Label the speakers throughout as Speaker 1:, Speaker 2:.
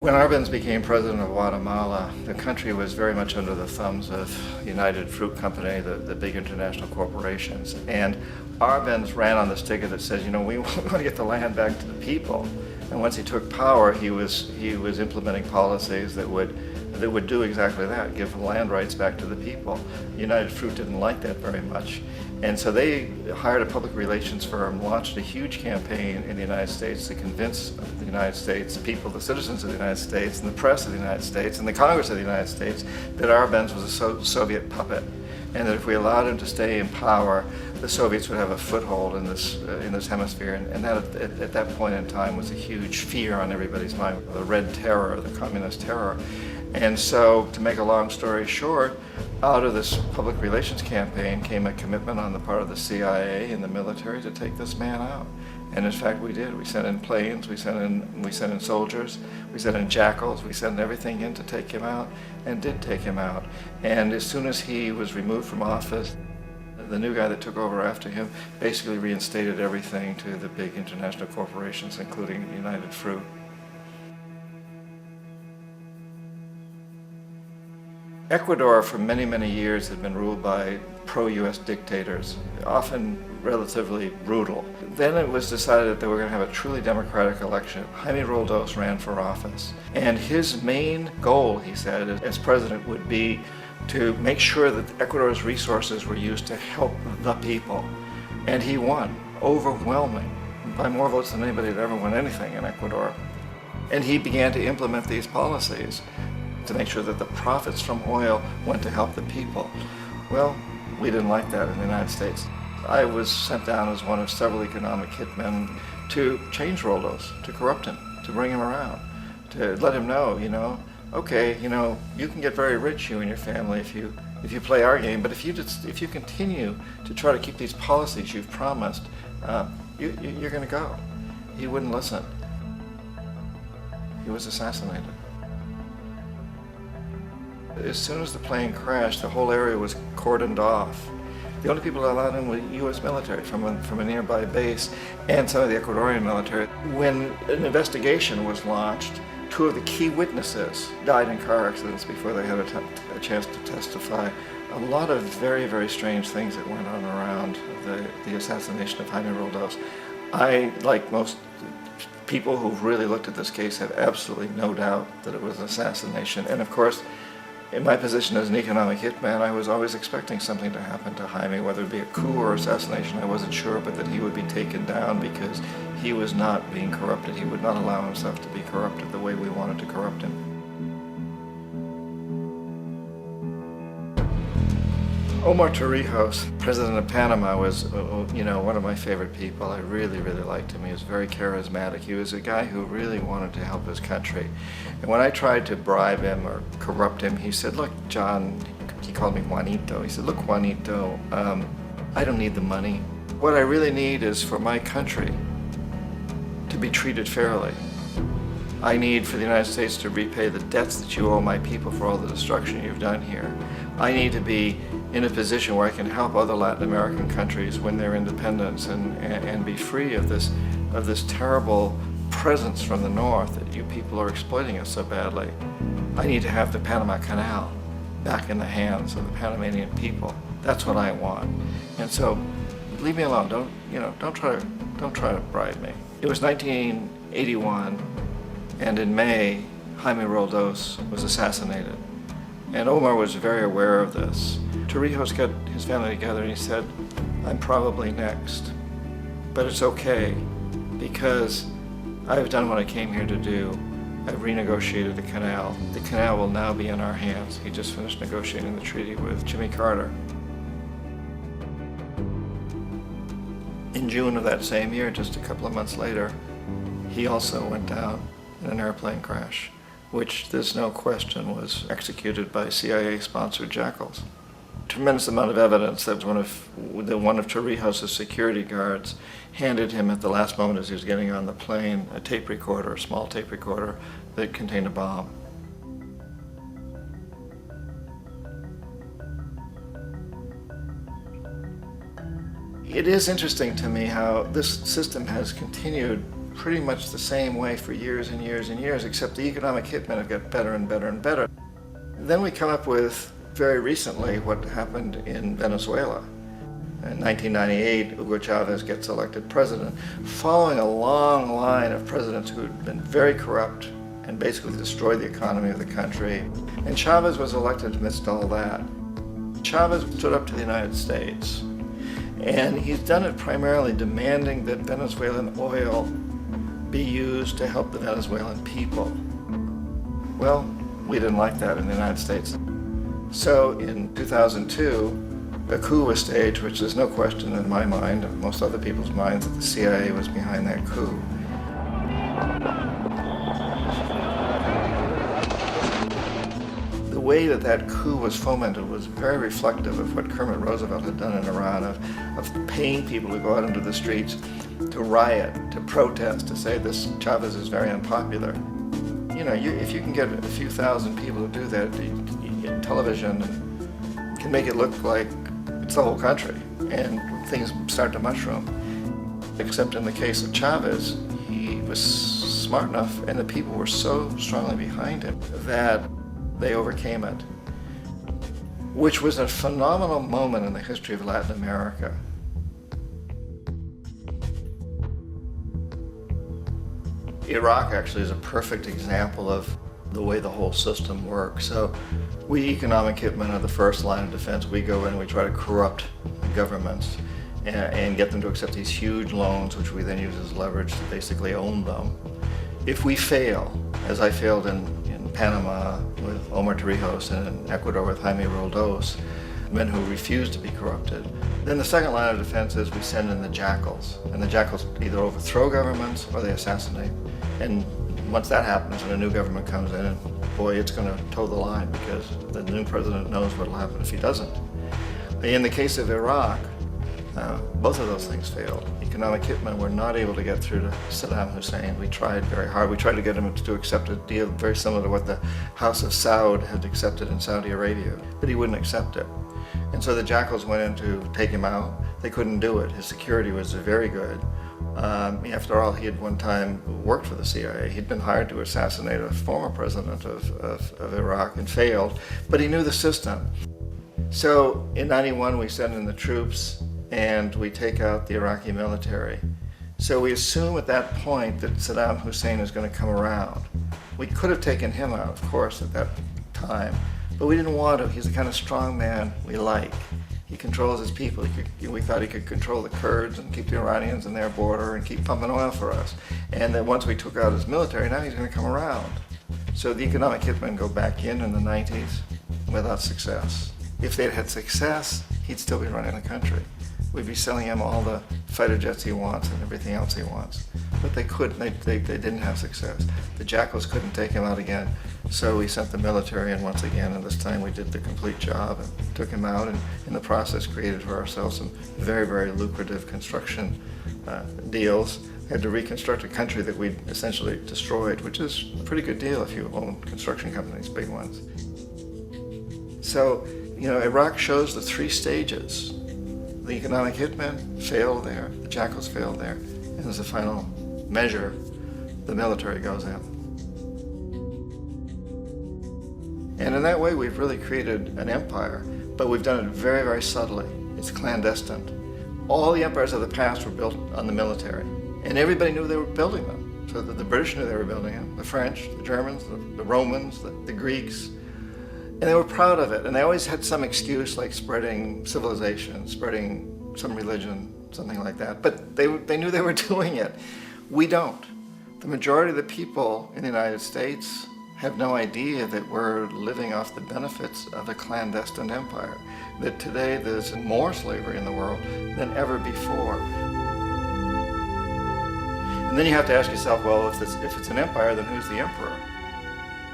Speaker 1: When Arbenz became president of Guatemala, the country was very much under the thumbs of United Fruit Company, the big international corporations. And Arbenz ran on this ticket that says, we want to get the land back to the people. And once he took power, he was implementing policies that would do exactly that, give land rights back to the people. United Fruit didn't like that very much. And so they hired a public relations firm, launched a huge campaign in the United States to convince the United States people, the citizens of the United States, and the press of the United States, and the Congress of the United States, that Arbenz was a Soviet puppet, and that if we allowed him to stay in power, the Soviets would have a foothold in this hemisphere. And that, at that point in time, was a huge fear on everybody's mind, the Red Terror, the Communist terror. And so, to make a long story short, out of this public relations campaign came a commitment on the part of the CIA and the military to take this man out. And in fact, we did. We sent in planes, we sent in soldiers, we sent in jackals, we sent everything in to take him out, and did take him out. And as soon as he was removed from office, the new guy that took over after him basically reinstated everything to the big international corporations, including United Fruit. Ecuador for many, many years had been ruled by pro-US dictators, often relatively brutal. Then it was decided that they were going to have a truly democratic election. Jaime Roldos ran for office. And his main goal, he said, as president would be to make sure that Ecuador's resources were used to help the people. And he won, overwhelming, by more votes than anybody had ever won anything in Ecuador. And he began to implement these policies to make sure that the profits from oil went to help the people. Well, we didn't like that in the United States. I was sent down as one of several economic hitmen to change Roldos, to corrupt him, to bring him around, to let him know, okay, you can get very rich, you and your family, if you play our game, but if you continue to try to keep these policies you've promised, you're going to go. He wouldn't listen. He was assassinated. As soon as the plane crashed, the whole area was cordoned off. The only people allowed in were U.S. military from a nearby base and some of the Ecuadorian military. When an investigation was launched, two of the key witnesses died in car accidents before they had a chance to testify. A lot of very, very strange things that went on around the assassination of Jaime Roldos. I, like most people who've really looked at this case, have absolutely no doubt that it was an assassination. And of course, in my position as an economic hitman, I was always expecting something to happen to Jaime, whether it be a coup or assassination, I wasn't sure, but that he would be taken down because he was not being corrupted. He would not allow himself to be corrupted the way we wanted to corrupt him. Omar Torrijos, president of Panama, was one of my favorite people. I really, really liked him. He was very charismatic. He was a guy who really wanted to help his country. And when I tried to bribe him or corrupt him, he said, look, John, he called me Juanito. He said, look, Juanito, I don't need the money. What I really need is for my country to be treated fairly. I need for the United States to repay the debts that you owe my people for all the destruction you've done here. I need to be in a position where I can help other Latin American countries win their independence and be free of this terrible presence from the north that you people are exploiting us so badly. I need to have the Panama Canal back in the hands of the Panamanian people. That's what I want. And so, leave me alone. Don't try to bribe me. It was 1981, and in May, Jaime Roldos was assassinated. And Omar was very aware of this. Torrijos got his family together and he said, I'm probably next, but it's okay because I've done what I came here to do. I've renegotiated the canal. The canal will now be in our hands. He just finished negotiating the treaty with Jimmy Carter. In June of that same year, just a couple of months later, he also went down in an airplane crash, which there's no question was executed by CIA-sponsored jackals. Tremendous amount of evidence that one of Torrijos' security guards handed him at the last moment as he was getting on the plane a tape recorder, a small tape recorder that contained a bomb. It is interesting to me how this system has continued pretty much the same way for years and years and years, except the economic hitmen have got better and better and better. Then we come up with, very recently, what happened in Venezuela. In 1998, Hugo Chavez gets elected president, following a long line of presidents who had been very corrupt and basically destroyed the economy of the country. And Chavez was elected amidst all that. Chavez stood up to the United States, and he's done it primarily demanding that Venezuelan oil be used to help the Venezuelan people. Well, we didn't like that in the United States. So in 2002, a coup was staged, which there's no question in my mind, and most other people's minds, that the CIA was behind that coup. The way that that coup was fomented was very reflective of what Kermit Roosevelt had done in Iran, of paying people to go out into the streets to riot, to protest, to say this Chavez is very unpopular. You know, if you can get a few thousand people to do that, television can make it look like it's the whole country, and things start to mushroom. Except in the case of Chavez, he was smart enough, and the people were so strongly behind him that they overcame it, which was a phenomenal moment in the history of Latin America. Iraq actually is a perfect example of the way the whole system works. So we economic hitmen are the first line of defense. We go in and we try to corrupt governments and get them to accept these huge loans, which we then use as leverage to basically own them. If we fail, as I failed in Panama with Omar Torrijos and in Ecuador with Jaime Roldos, men who refuse to be corrupted, then the second line of defense is we send in the jackals. And the jackals either overthrow governments or they assassinate. And once that happens and a new government comes in, and boy, it's going to toe the line, because the new president knows what will happen if he doesn't. In the case of Iraq, both of those things failed. Economic hitmen were not able to get through to Saddam Hussein. We tried very hard. We tried to get him to accept a deal very similar to what the House of Saud had accepted in Saudi Arabia, but he wouldn't accept it. And so the jackals went in to take him out. They couldn't do it. His security was very good. After all, he had one time worked for the CIA. He'd been hired to assassinate a former president of Iraq and failed, but he knew the system. So in '91, we send in the troops and we take out the Iraqi military. So we assume at that point that Saddam Hussein is going to come around. We could have taken him out, of course, at that time, but we didn't want to. He's the kind of strong man we like. He controls his people. We thought he could control the Kurds and keep the Iranians in their border and keep pumping oil for us. And that once we took out his military, now he's going to come around. So the economic hitmen go back in the 90s without success. If they'd had success, he'd still be running the country. We'd be selling him all the fighter jets he wants and everything else he wants. But they couldn't, they didn't have success. The jackals couldn't take him out again, so we sent the military in once again, and this time we did the complete job and took him out, and in the process created for ourselves some very, very lucrative construction deals. We had to reconstruct a country that we'd essentially destroyed, which is a pretty good deal if you own construction companies, big ones. So, you know, Iraq shows the three stages. The economic hitmen failed there, the jackals failed there, and as a final measure, the military goes in. And in that way, we've really created an empire, but we've done it very, very subtly. It's clandestine. All the empires of the past were built on the military, and everybody knew they were building them. So the British knew they were building them, the French, the Germans, the Romans, the Greeks. And they were proud of it, and they always had some excuse, like spreading civilization, spreading some religion, something like that. But they knew they were doing it. We don't. The majority of the people in the United States have no idea that we're living off the benefits of a clandestine empire, that today there's more slavery in the world than ever before. And then you have to ask yourself, well, if it's an empire, then who's the emperor?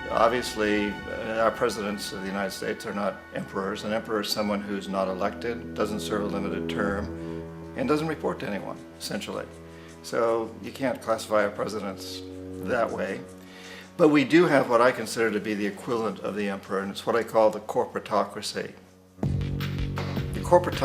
Speaker 1: Obviously, our presidents of the United States are not emperors. An emperor is someone who's not elected, doesn't serve a limited term, and doesn't report to anyone, essentially. So you can't classify our presidents that way. But we do have what I consider to be the equivalent of the emperor, and it's what I call the corporatocracy. The corporatocracy